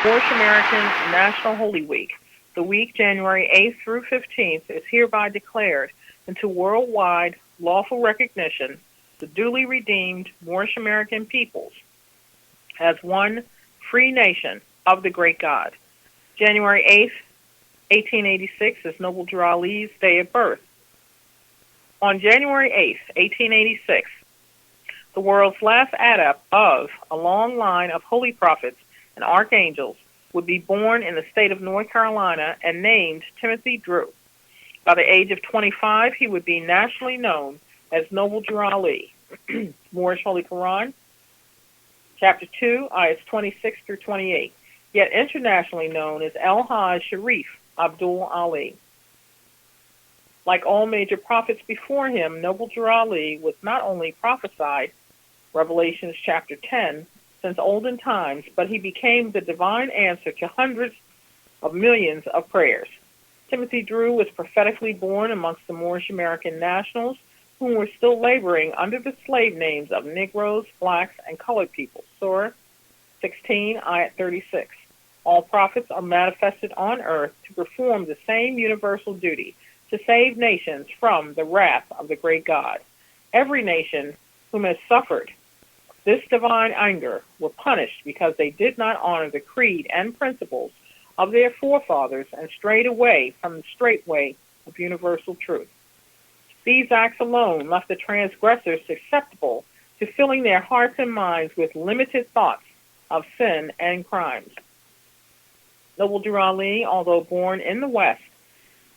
Moorish American National Holy Week. The week, January 8th through 15th, is hereby declared into worldwide lawful recognition the duly redeemed Moorish American peoples as one free nation of the great God. January 8th, 1886 is Noble Drew Ali's day of birth. On January 8th, 1886, the world's last adept of a long line of holy prophets and archangels would be born in the state of North Carolina and named Timothy Drew. By the age of 25, he would be nationally known as Noble Drew Ali. Moorish Holy Quran, Chapter 2, ayahs 26 through 28, yet internationally known as El-Hajj Sharif Abdul Ali. Like all major prophets before him, Noble Drew Ali was not only prophesied, Revelations chapter 10, since olden times, but he became the divine answer to hundreds of millions of prayers. Timothy Drew was prophetically born amongst the Moorish American nationals who were still laboring under the slave names of Negroes, blacks, and colored people. Surah 16, ayat 36. All prophets are manifested on earth to perform the same universal duty, to save nations from the wrath of the great God. Every nation whom has suffered this divine anger were punished because they did not honor the creed and principles of their forefathers and strayed away from the straight way of universal truth. These acts alone left the transgressors susceptible to filling their hearts and minds with limited thoughts of sin and crimes. Noble Drew Ali, although born in the West,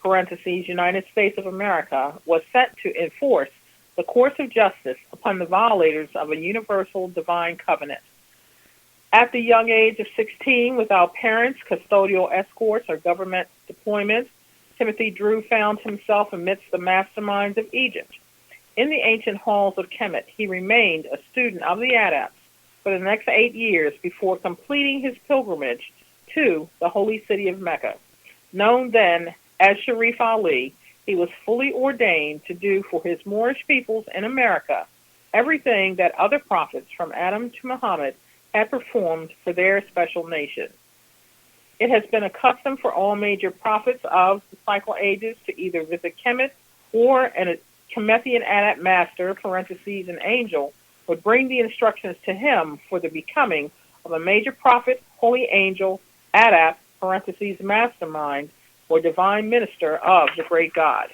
parentheses, United States of America, was sent to enforce the course of justice upon the violators of a universal divine covenant. At the young age of 16, without parents, custodial escorts, or government deployments, Timothy Drew found himself amidst the masterminds of Egypt. In the ancient halls of Kemet, he remained a student of the adepts for the next 8 years before completing his pilgrimage to the holy city of Mecca. Known then as Sharif Ali, he was fully ordained to do for his Moorish peoples in America everything that other prophets from Adam to Muhammad had performed for their special nation. It has been a custom for all major prophets of the cycle ages to either visit Kemet or a Kemethian adept master, parentheses, an angel, would bring the instructions to him for the becoming of a major prophet, holy angel, adept, parentheses, mastermind, or divine minister of the great God.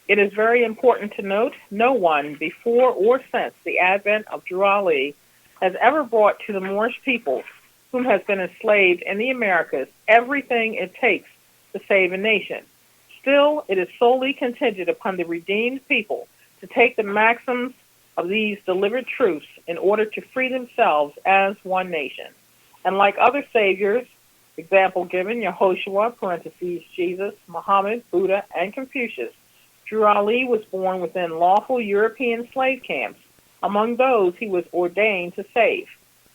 It is very important to note no one before or since the advent of Drew Ali has ever brought to the Moorish people whom has been enslaved in the Americas everything it takes to save a nation. Still, it is solely contingent upon the redeemed people to take the maxims of these delivered truths in order to free themselves as one nation. And like other saviors, example given, Yehoshua, parentheses, Jesus, Muhammad, Buddha, and Confucius, Drew Ali was born within lawful European slave camps, among those he was ordained to save.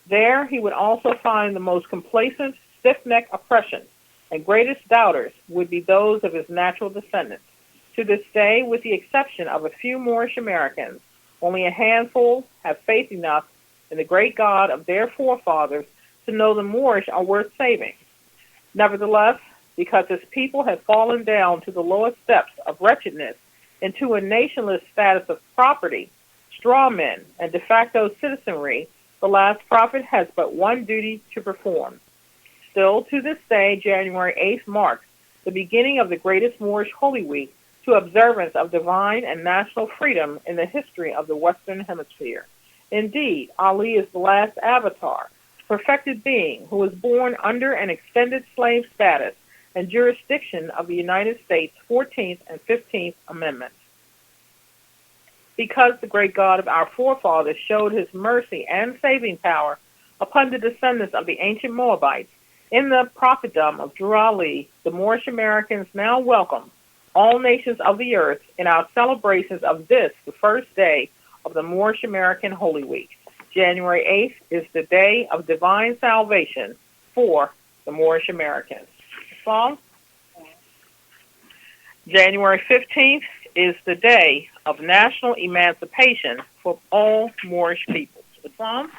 There he would also find the most complacent, stiff-necked oppression, and greatest doubters would be those of his natural descendants. To this day, with the exception of a few Moorish Americans, only a handful have faith enough in the great God of their forefathers to know the Moorish are worth saving. Nevertheless, because his people had fallen down to the lowest depths of wretchedness into a nationless status of property, straw men, and de facto citizenry, the last prophet has but one duty to perform. Still, to this day, January 8th marks the beginning of the greatest Moorish Holy Week to observance of divine and national freedom in the history of the Western Hemisphere. Indeed, Ali is the last avatar, perfected being who was born under an extended slave status and jurisdiction of the United States 14th and 15th Amendments. Because the great God of our forefathers showed his mercy and saving power upon the descendants of the ancient Moabites, in the prophetdom of Drew Ali, the Moorish Americans now welcome all nations of the earth in our celebrations of this, the first day of the Moorish American Holy Week. January 8th is the day of divine salvation for the Moorish Americans. Song? January 15th is the day of national emancipation for all Moorish peoples. Islam?